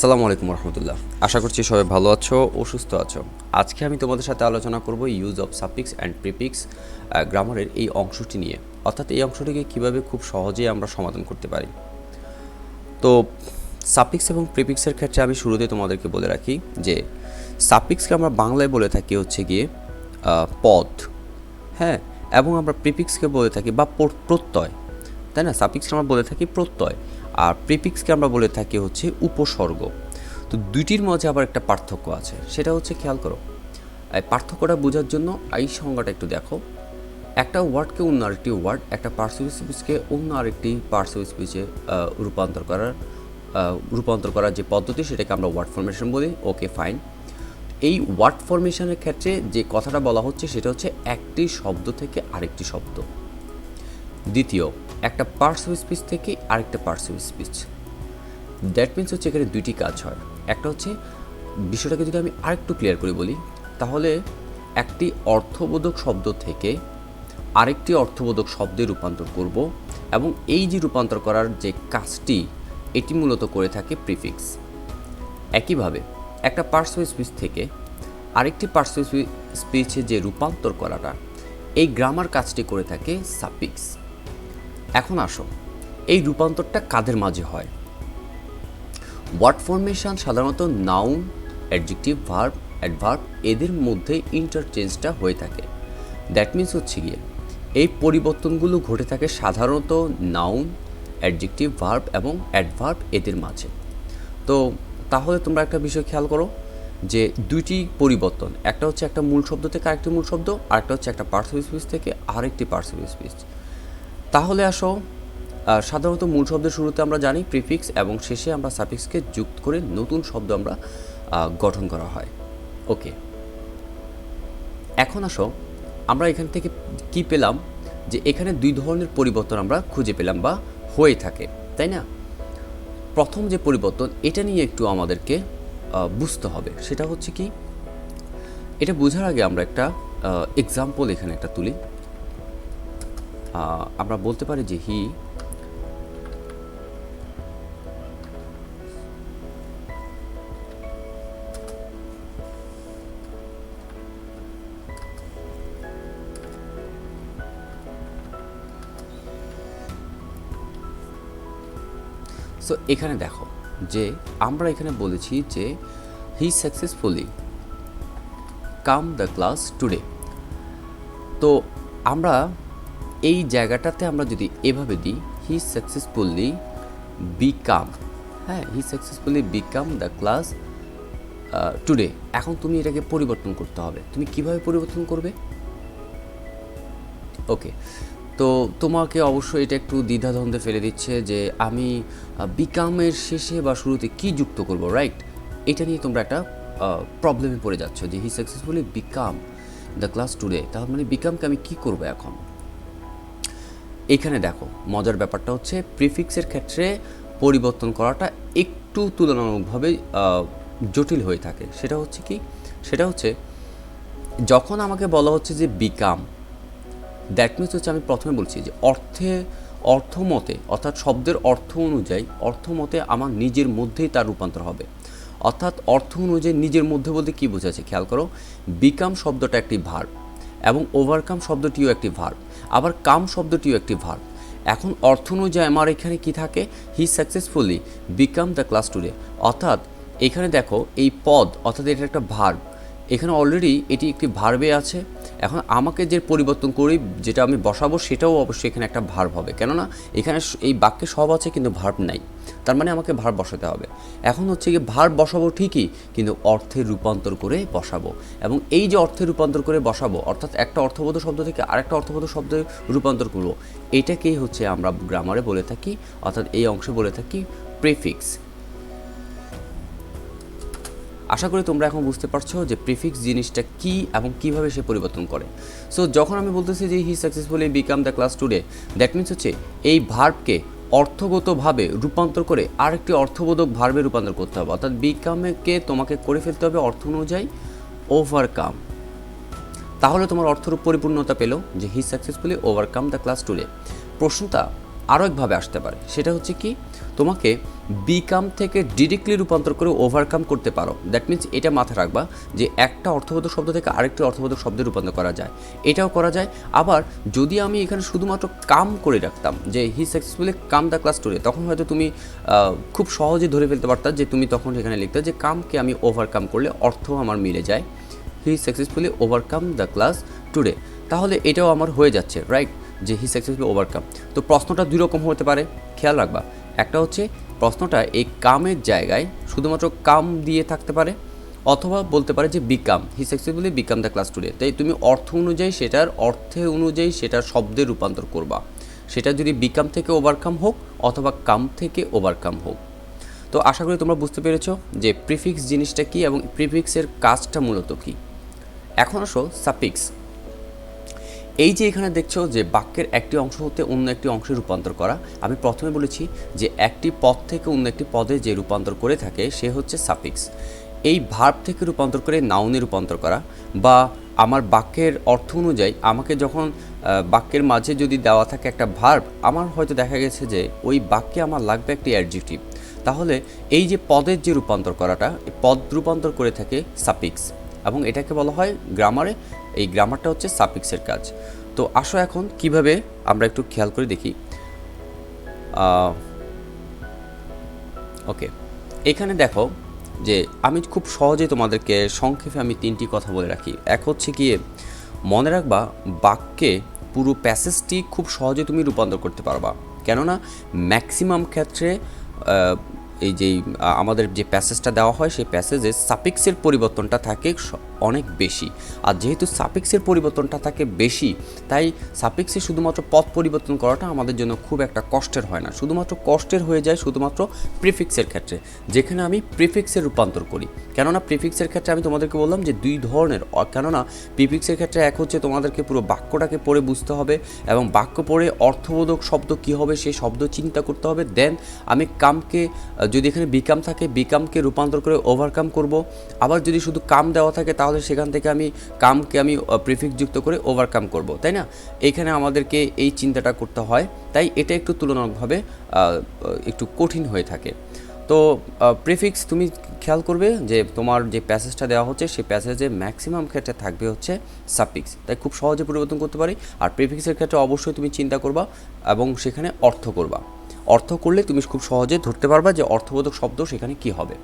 আসসালামু আলাইকুম রহমতুল্লাহ। আশা করছি সবাই ভালো আছো ও সুস্থ আছো। আজকে আমি তোমাদের সাথে আলোচনা করব use of suffix and prefix গ্রামারের এই অংশটি নিয়ে, অর্থাৎ এই অংশটিকে কীভাবে খুব সহজেই আমরা সমাধান করতে পারি। তো সাফিক্স এবং প্রিফিক্সের ক্ষেত্রে আমি শুরুতে তোমাদেরকে বলে রাখি যে সাফিক্সকে আমরা বাংলায় বলে থাকি হচ্ছে গিয়ে পদ, হ্যাঁ, এবং আমরা প্রিফিক্সকে বলে থাকি বা প্রত্যয়, তাই না? সাফিক্সকে আমরা বলে থাকি প্রত্যয়, আর প্রিফিক্সকে আমরা বলে থাকি হচ্ছে উপসর্গ। তো দুইটির মাঝে আবার একটা পার্থক্য আছে, সেটা হচ্ছে খেয়াল করো। এই পার্থক্যটা বোঝার জন্য এই সংজ্ঞাটা একটু দেখো। একটা ওয়ার্ডকে অন্য আরেকটি ওয়ার্ড, একটা পার্টস অফ স্পিচকে অন্য আরেকটি পার্টস অফ স্পিচে রূপান্তর করার যে পদ্ধতি, সেটাকে আমরা ওয়ার্ড ফরমেশন বলি। ওকে, ফাইন। এই ওয়ার্ড ফরমেশনের ক্ষেত্রে যে কথাটা বলা হচ্ছে সেটা হচ্ছে একটি শব্দ থেকে আরেকটি শব্দ। দ্বিতীয়, একটা পার্টস অফ স্পিচ থেকে আরেকটা parts of speech. That means হচ্ছে এখানে দুইটি কাজ হয়। একটা হচ্ছে, বিষয়টাকে যদি আমি আরেকটু ক্লিয়ার করে বলি, তাহলে একটি অর্থবোধক শব্দ থেকে আরেকটি অর্থবোধক শব্দে রূপান্তর করব, এবং এই যে রূপান্তর করার যে কাজটি, এটি মূলত করে থাকে প্রিফিক্স। একইভাবে একটা পার্টস অফ স্পিচ থেকে আরেকটি পার্টস অফ স্পিচে যে রূপান্তর করাটা, এই গ্রামার কাজটি করে থাকে সাফিক্স। এখন আসো, এই রূপান্তরটা কাদের মাঝে হয়? ওয়ার্ড ফরমেশন সাধারণত নাউন, অ্যাডজেক্টিভ, ভার্ব, অ্যাডভার্ব এদের মধ্যে ইন্টারচেঞ্জটা হয়ে থাকে। দ্যাট মিনস হচ্ছে গিয়ে এই পরিবর্তনগুলো ঘটে থাকে সাধারণত নাউন, অ্যাডজেক্টিভ, ভার্ব এবং অ্যাডভার্ব এদের মাঝে। তো তাহলে তোমরা একটা বিষয় খেয়াল করো যে দুইটি পরিবর্তন, একটা হচ্ছে একটা মূল শব্দ থেকে আরেকটি মূল শব্দ, আরেকটা হচ্ছে একটা পার্টস অফ স্পিচ থেকে আরেকটি পার্টস অফ স্পিচ। তাহলে আসো, সাধারণত মূল শব্দের শুরুতে আমরা জানি প্রিফিক্স, এবং শেষে আমরা সাফিক্সকে যুক্ত করে নতুন শব্দ আমরা গঠন করা হয়। ওকে, এখন আসো, আমরা এখান থেকে কি পেলাম যে এখানে দুই ধরনের পরিবর্তন আমরা খুঁজে পেলাম বা হয়ে থাকে, তাই না? প্রথম যে পরিবর্তন, এটা নিয়ে একটু আমাদেরকে বুঝতে হবে। সেটা হচ্ছে কি, এটা বোঝার আগে আমরা একটা এক্সাম্পল এখানে একটা তুলি। আমরা বলতে পারি যে হি সো এখানে দেখো যে আমরা এখানে বলেছি যে he successfully come the class today. তো আমরা এই জায়গাটাতে আমরা যদি এভাবে দিই, হি সাকসেসফুলি বিকাম, হ্যাঁ, he successfully became the class today. এখন তুমি এটাকে পরিবর্তন করতে হবে। তুমি কিভাবে পরিবর্তন করবে? ওকে, তো তোমাকে অবশ্যই এটা একটু দ্বিধাদ্বন্দ্বে ফেলে দিচ্ছে যে আমি বিকামের শেষে বা শুরুতে কি যুক্ত করব, রাইট? এটা নিয়ে তোমরা একটা প্রবলেমে পড়ে যাচ্ছ যে he successfully became the class today, তার মানে বিকামকে আমি কি করব এখন? এখানে দেখো, মজার ব্যাপারটা হচ্ছে প্রিফিক্সের ক্ষেত্রে পরিবর্তন করাটা একটু তুলনামূলকভাবে জটিল হয়ে থাকে। সেটা হচ্ছে কি, সেটা হচ্ছে যখন আমাকে বলা হচ্ছে যে বিকাম, দ্যাট মিনস হচ্ছে আমি প্রথমে বলছি যে অর্থমতে, অর্থাৎ শব্দের অর্থ অনুযায়ী, অর্থমতে আমার নিজের মধ্যেই তার রূপান্তর হবে। অর্থাৎ অর্থ অনুযায়ী নিজের মধ্যে বলতে কী বোঝাচ্ছে খেয়াল করো। বিকাম শব্দটা একটি ভার্ব, এবং ওভারকাম শব্দটিও একটি ভার্ব, আবার কাম শব্দটিও একটি ভার্ব। এখন অর্থ অনুযায়ী আমার এখানে কি থাকে? He successfully became the class today. অর্থাৎ এখানে দেখো এই পদ, অর্থাৎ এটা একটা ভার্ব, এখানে অলরেডি এটি একটি ভার্বে আছে। এখন আমাকে যে পরিবর্তন করি, যেটা আমি বসাবো, সেটাও অবশ্যই এখানে একটা ভার্ব হবে, কেননা এখানে এই বাক্যে সব আছে কিন্তু ভার্ব নাই, তার মানে আমাকে ভার্ব বসাতে হবে। এখন হচ্ছে কি, ভার্ব বসাবো ঠিকই, কিন্তু অর্থের রূপান্তর করে বসাবো। এবং এই যে অর্থের রূপান্তর করে বসাবো, অর্থাৎ একটা অর্থবোধ শব্দ থেকে আরেকটা অর্থবোধ শব্দে রূপান্তর করবো, এটাকেই হচ্ছে আমরা গ্রামারে বলে থাকি, অর্থাৎ এই অংশে বলে থাকি প্রিফিক্স। আশা করি তোমরা এখন বুঝতে পারছো যে প্রিফিক্স জিনিসটা কী এবং কীভাবে সে পরিবর্তন করে। সো যখন আমি বলতেছি যে he successfully became the class today, that means হচ্ছে এই ভার্বকে অর্থগতভাবে রূপান্তর করে আরেকটি অর্থবোধক ভার্বে রূপান্তর করতে হবে। অর্থাৎ বিকামকে তোমাকে করে ফেলতে হবে অর্থ অনুযায়ী ওভারকাম। তাহলে তোমার অর্থর পরিপূর্ণতা পেল যে he successfully overcome the class today. প্রশ্নটা আরও একভাবে আসতে পারে, সেটা হচ্ছে কি, তোমাকে বিকাম থেকে ডিরেক্টলি রূপান্তর করে ওভারকাম করতে পারো। দ্যাট মিনস এটা মাথায় রাখবা যে একটা অর্থবোধক শব্দ থেকে আরেকটি অর্থবোধক শব্দে রূপান্তর করা যায়, এটাও করা যায়। আবার যদি আমি এখানে শুধুমাত্র কাম করে রাখতাম যে he successfully come the class today, তখন হয়তো তুমি খুব সহজে ধরে ফেলতে পারতা যে তুমি তখন এখানে লিখতে যে কামকে আমি ওভারকাম করলে অর্থ আমার মিলে যায়, he successfully overcome the class today, তাহলে এটাও আমার হয়ে যাচ্ছে, রাইট, যে হি সাকসেসফুলি ওভারকাম। তো প্রশ্নটা দুই রকম হতে পারে, খেয়াল রাখবা। একটা হচ্ছে প্রশ্নটা এই কামের জায়গায় শুধুমাত্র কাম দিয়ে থাকতে পারে, অথবা বলতে পারে যে become, he successfully became the class today. তাই তুমি অর্থ অনুযায়ী সেটার অর্থে অনুযায়ী সেটার শব্দে রূপান্তর করবা, সেটা যদি বিকাম থেকে ওভারকাম হোক অথবা কাম থেকে ওভারকাম হোক। তো আশা করি তোমরা বুঝতে পেরেছো যে প্রিফিক্স জিনিসটা কী এবং প্রিফিক্সের কাজটা মূলত কী। এখন আসো সাফিক্স। এই যে এখানে দেখছো যে বাক্যের একটি অংশ হতে অন্য একটি অংশে রূপান্তর করা, আমি প্রথমে বলেছি যে একটি পদ থেকে অন্য একটি পদে যে রূপান্তর করে থাকে সে হচ্ছে সাফিক্স। এই ভার্ব থেকে রূপান্তর করে নাউনে রূপান্তর করা, বা আমার বাক্যের অর্থ অনুযায়ী আমাকে যখন বাক্যের মাঝে যদি দেওয়া থাকে একটা ভার্ব, আমার হয়তো দেখা গেছে যে ওই বাক্যে আমার লাগবে একটি অ্যাডজেক্টিভ, তাহলে এই যে পদের যে রূপান্তর করাটা, পদ রূপান্তর করে থাকে সাফিক্স, এবং এটাকে বলা হয় গ্রামারে, এই গ্রামারটা হচ্ছে সাফিক্সের কাজ। তো আসো এখন কিভাবে আমরা একটু খেয়াল করে দেখি। ওকে, এখানে দেখো যে আমি খুব সহজে তোমাদেরকে সংক্ষেপে আমি তিনটি কথা বলে রাখি। এক হচ্ছে গিয়ে মনে রাখবা বাক্যে পুরো প্যাসেজটি খুব সহজে তুমি রূপান্তর করতে পারবা, কেননা ম্যাক্সিমাম ক্ষেত্রে এই যে আমাদের যে প্যাসেজটা দেওয়া হয় সেই প্যাসেজে সাফিক্সের পরিবর্তনটা থাকে অনেক বেশি, আর যেহেতু সাফিক্সের পরিবর্তনটা থাকে বেশি, তাই সাফিক্সে শুধুমাত্র পদ পরিবর্তন করাটা আমাদের জন্য খুব একটা কষ্টের হয় না, শুধুমাত্র কষ্টের হয়ে যায় শুধুমাত্র প্রিফিক্সের ক্ষেত্রে, যেখানে আমি প্রিফিক্সের রূপান্তর করি। কেননা প্রিফিক্সের ক্ষেত্রে আমি তোমাদেরকে বললাম যে দুই ধরনের, কেননা প্রিফিক্সের ক্ষেত্রে এক হচ্ছে তোমাদেরকে পুরো বাক্যটাকে পড়ে বুঝতে হবে এবং বাক্য পড়ে অর্থবোধক শব্দ কী হবে সেই শব্দ চিন্তা করতে হবে, দেন আমি কামকে, যদি এখানে বিকাম থাকে বিকামকে রূপান্তর করে ওভারকাম করব, আবার যদি শুধু কাম দেওয়া থাকে তাহলে সেখান থেকে আমি কামকে আমি প্রিফিক্স যুক্ত করে ওভারকাম করব, তাই না? এইখানে আমাদেরকে এই চিন্তাটা করতে হয়, তাই এটা একটু তুলনামূলকভাবে একটু কঠিন হয়ে থাকে। তো প্রিফিক্স তুমি খেয়াল করবে যে তোমার যে প্যাসেজটা দেওয়া হচ্ছে সেই প্যাসেজে ম্যাক্সিমাম ক্ষেত্রে থাকবে হচ্ছে সাফিক্স, তাই খুব সহজে পরিবর্তন করতে পারি। আর প্রিফিক্সের ক্ষেত্রে অবশ্যই তুমি চিন্তা করবা এবং সেখানে অর্থ করবা, অর্থ করলে তুমি খুব সহজে ধরতে পারবা যে অর্থবোধক শব্দ সেখানে কি হবে।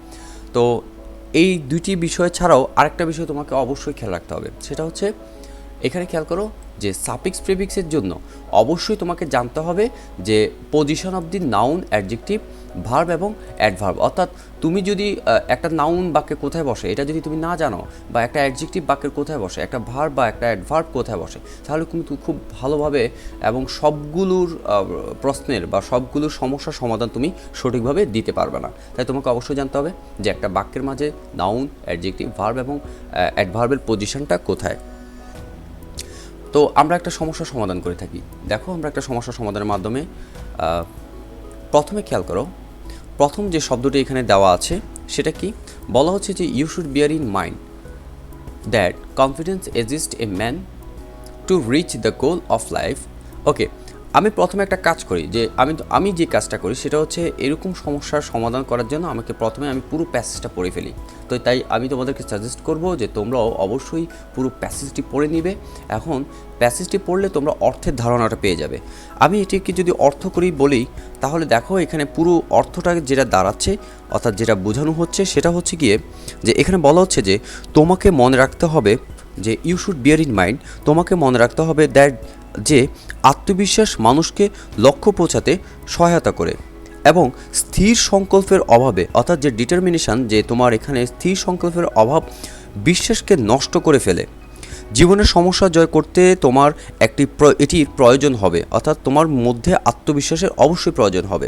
তো এই দুইটি বিষয় ছাড়াও আরেকটা বিষয় তোমাকে অবশ্যই খেয়াল রাখতে হবে, সেটা হচ্ছে এখানে খেয়াল করো যে সাফিক্স প্রিফিক্সের জন্য অবশ্যই তোমাকে জানতে হবে যে position of the noun, adjective, verb এবং অ্যাডভার্ব। অর্থাৎ তুমি যদি একটা নাউন বাক্যে কোথায় বসে এটা যদি তুমি না জানো, বা একটা অ্যাডজেক্টিভ বাক্যের কোথায় বসে, একটা ভার্ব বা একটা অ্যাডভার্ব কোথায় বসে, তাহলে কিন্তু খুব ভালোভাবে এবং সবগুলোর প্রশ্নের বা সবগুলোর সমস্যার সমাধান তুমি সঠিকভাবে দিতে পারবে না। তাই তোমাকে অবশ্যই জানতে হবে যে একটা বাক্যের মাঝে নাউন, অ্যাডজেক্টিভ, ভার্ব এবং অ্যাডভার্বের পজিশনটা কোথায়। তো আমরা একটা সমস্যার সমাধান করে থাকি। দেখো আমরা একটা সমস্যার সমাধানের মাধ্যমে প্রথমে খেয়াল করো, প্রথম যে শব্দটি এখানে দেওয়া আছে সেটা কি বলা হচ্ছে যে you should bear in mind that confidence exist a man to reach the goal of life. Okay, আমি প্রথমে একটা কাজ করি যে আমি যে কাজটা করি সেটা হচ্ছে এরকম সমস্যার সমাধান করার জন্য আমাকে প্রথমে আমি পুরো প্যাসেজটা পড়ে ফেলি। তো তাই আমি তোমাদেরকে সাজেস্ট করব যে তোমরাও অবশ্যই পুরো প্যাসেজটি পড়ে নিবে। এখন প্যাসেজটি পড়লে তোমরা অর্থের ধারণাটা পেয়ে যাবে। আমি এটিকে যদি অর্থ করি বলি তাহলে দেখো এখানে পুরো অর্থটা যেটা দাঁড়াচ্ছে, অর্থাৎ যেটা বোঝানো হচ্ছে সেটা হচ্ছে গিয়ে যে এখানে বলা হচ্ছে যে তোমাকে মনে রাখতে হবে যে you should bear in mind, তোমাকে মনে রাখতে হবে দ্যাট যে আত্মবিশ্বাস মানুষকে লক্ষ্য পৌঁছাতে সহায়তা করে এবং স্থির সংকল্পের অভাবে, অর্থাৎ যে ডিটারমিনেশন, যে তোমার এখানে স্থির সংকল্পের অভাব বিশ্বাসকে নষ্ট করে ফেলে। জীবনের সমস্যা জয় করতে তোমার এটির প্রয়োজন হবে, অর্থাৎ তোমার মধ্যে আত্মবিশ্বাসের অবশ্যই প্রয়োজন হবে।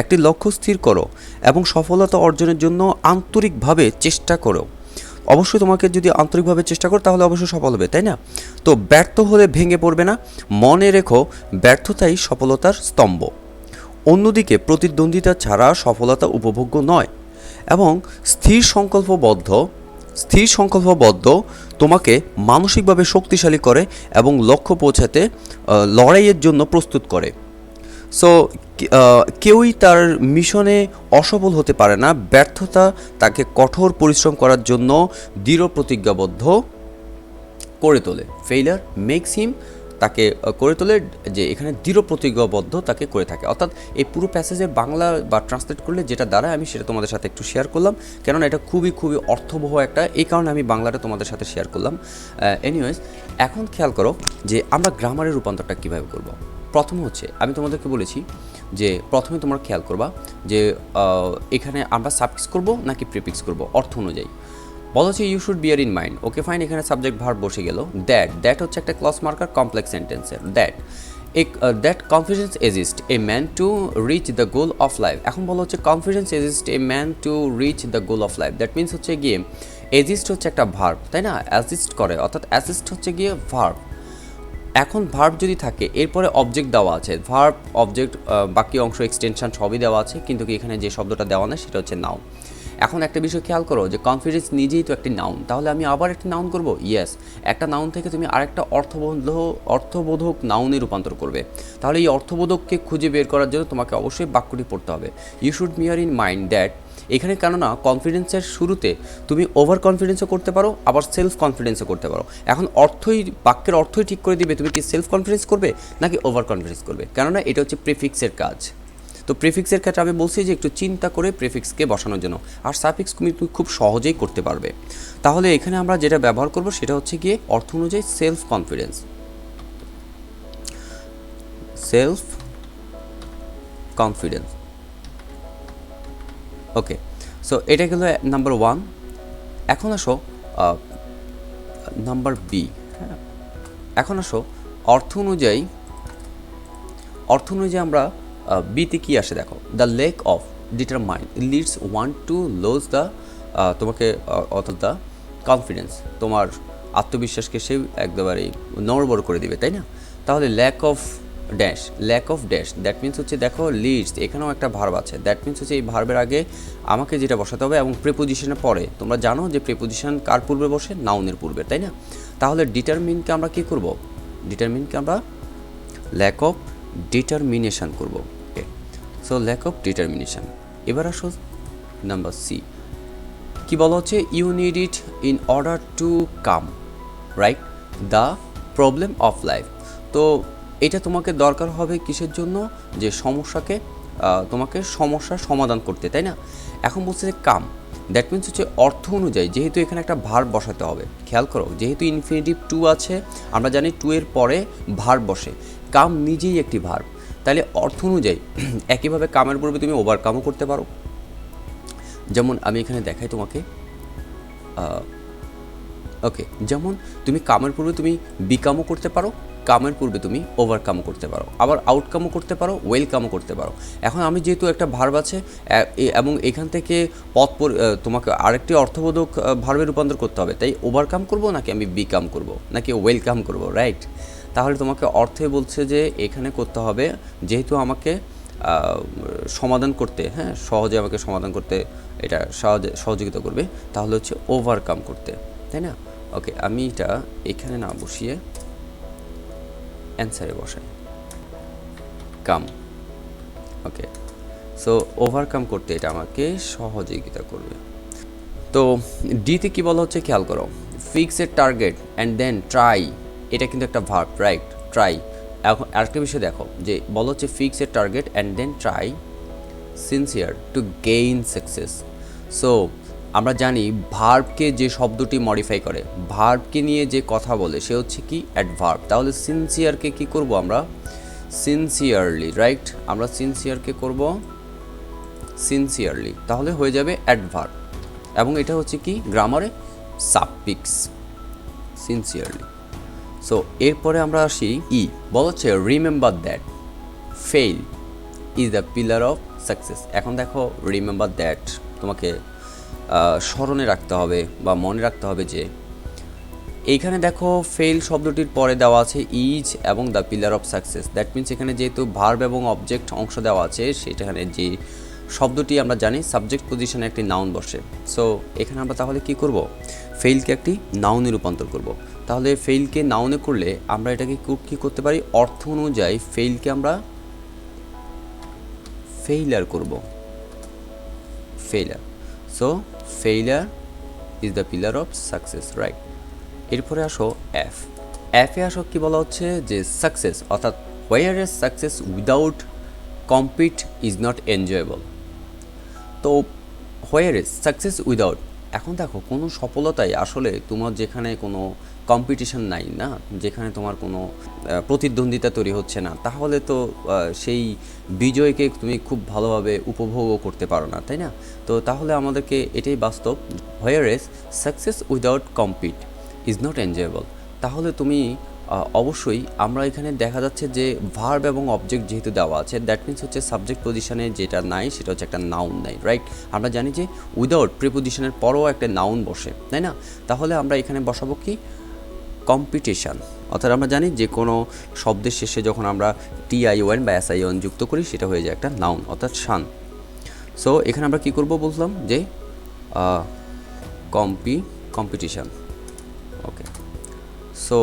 একটি লক্ষ্য স্থির করো এবং সফলতা অর্জনের জন্য আন্তরিকভাবে চেষ্টা করো। অবশ্যই তোমাকে যদি আন্তরিকভাবে চেষ্টা করো তাহলে অবশ্যই সফল হবে, তাই না? তো ব্যর্থ হলে ভেঙে পড়বে না, মনে রেখো ব্যর্থতাই সফলতার স্তম্ভ। অন্যদিকে প্রতিদ্বন্দ্বিতা ছাড়া সফলতা উপভোগ্য নয় এবং স্থির সংকল্পবদ্ধ তোমাকে মানসিকভাবে শক্তিশালী করে এবং লক্ষ্য পৌঁছাতে লড়াইয়ের জন্য প্রস্তুত করে। সো কেউই তার মিশনে অসফল হতে পারে না, ব্যর্থতা তাকে কঠোর পরিশ্রম করার জন্য দৃঢ় প্রতিজ্ঞাবদ্ধ করে তোলে। ফেইলার মেক্স হিম, তাকে করে তোলে যে এখানে দৃঢ় প্রতিজ্ঞাবদ্ধ তাকে করে থাকে। অর্থাৎ এই পুরো প্যাসেজের বাংলা বা ট্রান্সলেট করলে যেটা দাঁড়ায় আমি সেটা তোমাদের সাথে একটু শেয়ার করলাম, কেননা এটা খুবই খুবই অর্থবহ একটা, এই কারণে আমি বাংলাটা তোমাদের সাথে শেয়ার করলাম। এনিওয়েজ, এখন খেয়াল করো যে আমরা গ্রামারের রূপান্তরটা কীভাবে করব। প্রথম হচ্ছে আমি তোমাদেরকে বলেছি যে প্রথমে তোমরা খেয়াল করবা যে এখানে আমরা সাবফিক্স করব নাকি প্রিফিক্স করব অর্থ অনুযায়ী। বলা হচ্ছে you should bear in mind, okay fine, এখানে সাবজেক্ট ভার্ব বসে গেল। দ্যাট হচ্ছে একটা ক্লজ মার্কার কমপ্লেক্স সেন্টেন্সের। That confidence exist a man to reach the goal of life. এখন বলা হচ্ছে confidence exist a man to reach the goal of life. That means হচ্ছে গিয়ে এক্সিস্ট হচ্ছে একটা ভার্ব, তাই না, অ্যাসিস্ট করে, অর্থাৎ অ্যাসিস্ট হচ্ছে গিয়ে ভার্ব। এখন ভার্ব যদি থাকে এরপরে অবজেক্ট দেওয়া আছে, ভার্ব অবজেক্ট বাকি অংশ এক্সটেনশন সবই দেওয়া আছে, কিন্তু কি এখানে যে শব্দটা দেওয়া নেই সেটা হচ্ছে নাউন। এখন একটা বিষয় খেয়াল করো যে কনফিডেন্স নিজেই তো একটি নাউন, তাহলে আমি আবার একটি নাউন করব। ইয়েস, একটা নাউন থেকে তুমি আরেকটা অর্থবোধক নাউনে রূপান্তর করবে। তাহলে এই অর্থবোধককে খুঁজে বের করার জন্য তোমাকে অবশ্যই বাক্যটি পড়তে হবে। You should bear in mind that, এখানে কেননা কনফিডেন্সের শুরুতে তুমি ওভার কনফিডেন্সও করতে পারো, আবার সেলফ কনফিডেন্সও করতে পারো। এখন বাক্যের অর্থই ঠিক করে দিবে তুমি কি সেলফ কনফিডেন্স করবে নাকি ওভার কনফিডেন্স করবে, কেননা এটা হচ্ছে প্রিফিক্সের কাজ। তো প্রিফিক্সের ক্ষেত্রে আমি বলছি যে একটু চিন্তা করে প্রিফিক্সকে বসানোর জন্য, আর সাফিক্স তুমি খুব সহজেই করতে পারবে। তাহলে এখানে আমরা যেটা ব্যবহার করব সেটা হচ্ছে গিয়ে অর্থ অনুযায়ী সেলফ কনফিডেন্স, সেলফ কনফিডেন্স। ওকে, সো এটা গেল নাম্বার 1। এখন আসো নাম্বার বি। হ্যাঁ, এখন আসো অর্থ অনুযায়ী আমরা বিতে কী আসে দেখো। The lack of determine leads one to lose the, তোমাকে অর্থাৎ দ্য কনফিডেন্স, তোমার আত্মবিশ্বাসকে সে একেবারেই নড়বড় করে দিবে, তাই না। তাহলে lack of dash, that means হচ্ছে দেখো লিডস, এখানেও একটা ভার্ব আছে। দ্যাট মিনস হচ্ছে এই ভার্বের আগে আমাকে যেটা বসাতে হবে এবং প্রিপোজিশনের পরে। তোমরা জানো যে প্রিপোজিশন কার পূর্বে বসে, নাউনের পূর্বে, তাই না। তাহলে ডিটারমিনকে আমরা কী করব, ডিটারমিনকে আমরা ল্যাক অফ ডিটারমিনেশন করব। Okay, so lack of determination. এবার আসো নাম্বার সি, কি বলা হচ্ছে, you need it in order to come right the problem of life. তো এটা তোমাকে দরকার হবে কিসের জন্য, যে তোমাকে সমস্যার সমাধান করতে, তাই না। এখন বলছে যে কাম, দ্যাট মিনস হচ্ছে অর্থ অনুযায়ী, যেহেতু এখানে একটা ভার্ব বসাতে হবে। খেয়াল করো, যেহেতু ইনফিনিটিভ টু আছে, আমরা জানি টু এর পরে ভার্ব বসে, কাম নিজেই একটি ভার্ব, তাহলে অর্থ অনুযায়ী একইভাবে কামের পূর্বে তুমি ওভারকামও করতে পারো। যেমন আমি এখানে দেখাই তোমাকে, ওকে, যেমন তুমি কামের পূর্বে তুমি বিকামও করতে পারো, কামের পূর্বে তুমি ওভারকামও করতে পারো, আবার আউটকামও করতে পারো, ওয়েলকামও করতে পারো। এখন আমি যেহেতু একটা ভার্ব আছে এবং এখান থেকে তোমাকে আরেকটি অর্থবোধক ভার্বে রূপান্তর করতে হবে, তাই ওভারকাম করব নাকি আমি বিকাম করব নাকি ওয়েলকাম করব, রাইট। তাহলে তোমাকে অর্থে বলছে যে এখানে করতে হবে, যেহেতু আমাকে সমাধান করতে, হ্যাঁ, সহজে আমাকে সমাধান করতে এটা সহযোগিতা করবে, তাহলে হচ্ছে ওভারকাম করতে, তাই না। ওকে, আমি এটা এখানে না বসিয়ে অ্যান্সারে বসাই কাম। ওকে, সো ওভারকাম করতে এটা আমাকে সহযোগিতা করবে। তো ডিতে কী বলা হচ্ছে খেয়াল করো, fix a target and then try, এটা কিন্তু একটা ভার্ব, রাইট, ট্রাই। এখন আরেকটা বিষয় দেখো যে বলা হচ্ছে fix a target and then try sincere to gain success. So আমরা জানি ভার্বকে যে শব্দটি মডিফাই করে, ভার্বকে নিয়ে যে কথা বলে সে হচ্ছে কি অ্যাডভার্ব। তাহলে সিনসিয়ারকে কি করব আমরা, সিনসিয়ারলি, রাইট, আমরা সিনসিয়ারকে করব সিনসিয়ারলি, তাহলে হয়ে যাবে অ্যাডভার্ব এবং এটা হচ্ছে কি গ্রামারে সাফিক্স, সিনসিয়ারলি। সো এরপরে আমরা আসি ই, বলা হচ্ছে remember that fail is the pillar of success. এখন দেখো রিমেম্বার দ্যাট তোমাকে স্মরণে রাখতে হবে বা মনে রাখতে হবে যে এইখানে দেখো ফেইল শব্দটির পরে দেওয়া আছে ইজ এবং the pillar of success. That means এখানে যেহেতু ভার্ব এবং অবজেক্ট অংশ দেওয়া আছে, সেটাখানে যে শব্দটি আমরা জানি সাবজেক্ট পজিশনে একটি নাউন বসে। সো এখানে আমরা তাহলে কি করব, ফেইলকে একটি নাউনে রূপান্তর করব। তাহলে ফেইলকে নাউনে করলে আমরা এটাকে কী করতে পারি, অর্থ অনুযায়ী ফেইলকে আমরা ফেইলার করব, failure. So failure is the pillar of success, right. এরপরে আসো এফ। এফে আসো কি বলা হচ্ছে যে সাকসেস, অর্থাৎ where a success without compete is not enjoyable. তো হোয়ার ইজ সাকসেস উইদাউট, এখন দেখো কোনো সফলতাই আসলে তোমার যেখানে কোনো কম্পিটিশন নাই না, যেখানে তোমার কোনো প্রতিদ্বন্দ্বিতা তৈরি হচ্ছে না, তাহলে তো সেই বিজয়কে তুমি খুব ভালোভাবে উপভোগও করতে পারো না, তাই না? তো তাহলে আমাদেরকে এটাই বাস্তব, where is success without compete is not enjoyable. তাহলে তুমি অবশ্যই আমরা এখানে দেখা যাচ্ছে যে ভার্ব এবং অবজেক্ট যেহেতু দেওয়া আছে, দ্যাট মিনস হচ্ছে সাবজেক্ট পজিশনে যেটা নাই সেটা হচ্ছে একটা নাউন নাই, রাইট। আমরা জানি যে উইদাউট প্রিপোজিশনের পরও একটা নাউন বসে, তাই না? তাহলে আমরা এখানে বসাবো কি, কম্পিটিশান। অর্থাৎ আমরা জানি যে কোনো শব্দের শেষে যখন আমরা টিআইওএন বা এসআইওএন যুক্ত করি সেটা হয়ে যায় একটা নাউন, অর্থাৎ শান। সো এখানে আমরা কি করব বললাম যে কম্পিটিশান। ওকে, সো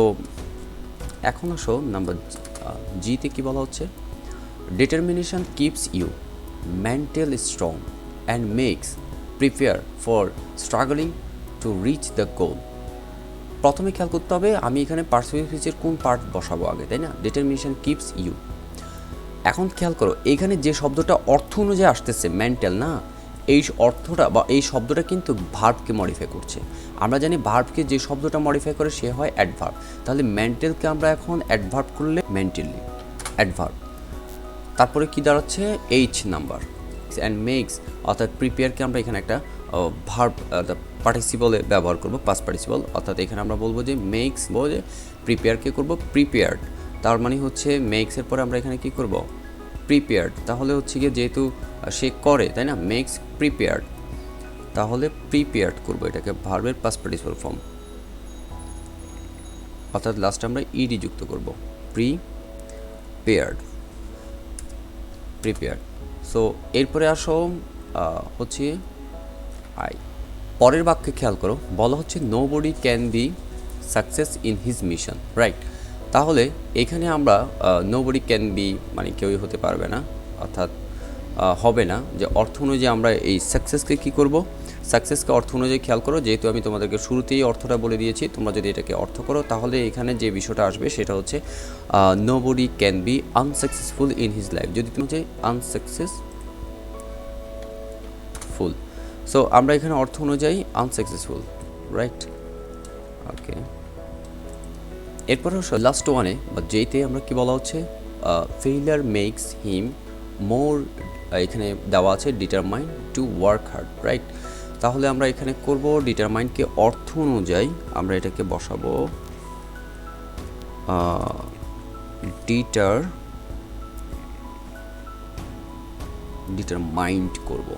এখন আসো নাম্বার জিতে কি বলা হচ্ছে, determination keeps you mental strong and makes prepare for struggling to reach the goal. প্রথমে খেয়াল করতে হবে আমি এখানে পার্সিভ স্পিচের কোন পার্ট বসাবো আগে, তাই না? Determination keeps you. এখন খেয়াল করো এখানে যে শব্দটা অর্থ অনুযায়ী আসতেছে মেন্টাল না, এই অর্থটা বা এই শব্দটা কিন্তু ভার্বকে মডিফাই করছে। আমরা জানি ভার্বকে যে শব্দটা মডিফাই করে সে হয় অ্যাডভার্ব। তাহলে মেন্টালকে আমরা এখন অ্যাডভার্ব করলে মেন্টালি অ্যাডভার্ব, তারপরে কি দাঁড়াচ্ছে এইচ নাম্বার, অ্যান্ড মেক্স অর্থাৎ প্রিপেয়ারকে আমরা এখানে একটা ভার্ব পার্টিসিপলে ব্যবহার করব, পাস্ট পার্টিসিপল। অর্থাৎ এখানে আমরা বলবো যে মেক্স বলে প্রিপেয়ারকে করব প্রিপেয়ার্ড, তার মানে হচ্ছে মেক্সের পরে আমরা এখানে কি করব, প্রিপেয়ার্ড। তাহলে হচ্ছে গিয়ে যেহেতু সে করে, তাই না, মেক্স প্রিপেয়ার্ড, তাহলে প্রিপেয়ার্ড করব এটাকে ভার্বের পাস্ট পার্টিসিপল ফর্ম, অর্থাৎ লাস্টে আমরা ইডি যুক্ত করব, প্রিপেয়ার্ড। সো এরপরে আসো হচ্ছে আই। পরের বাক্যে খেয়াল করো, বলা হচ্ছে nobody can be success in his mission, right. তাহলে এখানে আমরা নোবডি ক্যান বি মানে কেউই হতে পারবে না, অর্থাৎ হবে না, যে অর্থ অনুযায়ী আমরা এই সাকসেসকে কী করব, সাকসেসকে অর্থ অনুযায়ী খেয়াল করো, যেহেতু আমি তোমাদেরকে শুরুতেই অর্থটা বলে দিয়েছি, তোমরা যদি এটাকে অর্থ করো তাহলে এখানে যে বিষয়টা আসবে সেটা হচ্ছে nobody can be unsuccessful in his life, যদি তুমি হচ্ছে আনসাকসেসফুল। সো আমরা এখানে অর্থ অনুযায়ী আনসাকসেসফুল, রাইট। ওকে, এরপরে লাস্ট ওয়ানে বা যেইতে আমরা কি বলা হচ্ছে, ফেইলার মেক্স হিম মোর, এখানে দেওয়া আছে determined to work hard, right. তাহলে আমরা এখানে করব ডিটারমাইন্ডকে অর্থ অনুযায়ী আমরা এটাকে বসাবো ডিটারমাইন্ড করব,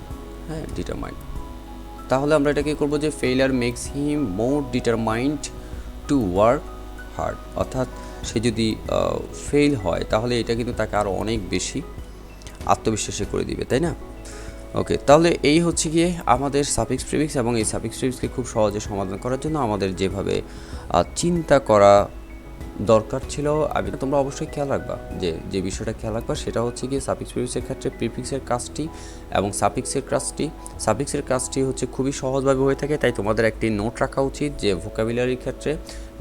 হ্যাঁ, ডিটারমাইন্ড। তাহলে আমরা এটাকে করব যে failure makes him more determined to work hard, অর্থাৎ সে যদি ফেল হয় তাহলে এটা কিন্তু তাকে আরও অনেক বেশি আত্মবিশ্বাসী করে দিবে, তাই না? ওকে, তাহলে এই হচ্ছে গিয়ে আমাদের সাফিক্স প্রিফিক্স, এবং এই সাফিক্স প্রিফিক্সকে খুব সহজে সমাধান করার জন্য আমাদের যেভাবে চিন্তা করা দরকার ছিল, আমি তোমরা অবশ্যই খেয়াল রাখবা যে বিষয়টা খেয়াল রাখবা সেটা হচ্ছে গিয়ে সাফিক্স প্রিফিক্সের ক্ষেত্রে প্রিফিক্সের কাজটি এবং সাফিক্সের কাজটি হচ্ছে খুবই সহজভাবে হয়ে থাকে। তাই তোমাদের একটি নোট রাখা উচিত যে ভোকাবুলারির ক্ষেত্রে,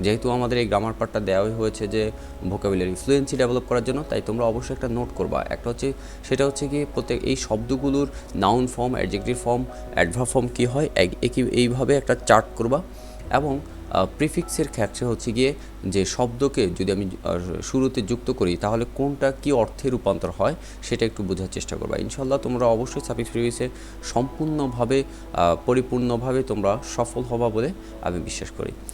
যেহেতু আমাদের এই গ্রামার পার্টটা দেওয়াই হয়েছে যে ভোকাবুলারি ফ্লুয়েন্সি ডেভেলপ করার জন্য, তাই তোমরা অবশ্যই একটা নোট করবা। একটা হচ্ছে সেটা হচ্ছে গিয়ে প্রত্যেক এই শব্দগুলোর noun form, adjective form, adverb form কী হয় এইভাবে একটা চার্ট করবা। এবং প্রিফিক্সের ক্ষেত্রে হচ্ছে গিয়ে যে শব্দকে যদি আমি শুরুতে যুক্ত করি তাহলে কোনটা কী অর্থে রূপান্তর হয় সেটা একটু বোঝার চেষ্টা করবা। ইনশাল্লাহ তোমরা অবশ্যই সাফিক্স প্রিফিক্সে সম্পূর্ণভাবে পরিপূর্ণভাবে তোমরা সফল হবা বলে আমি বিশ্বাস করি।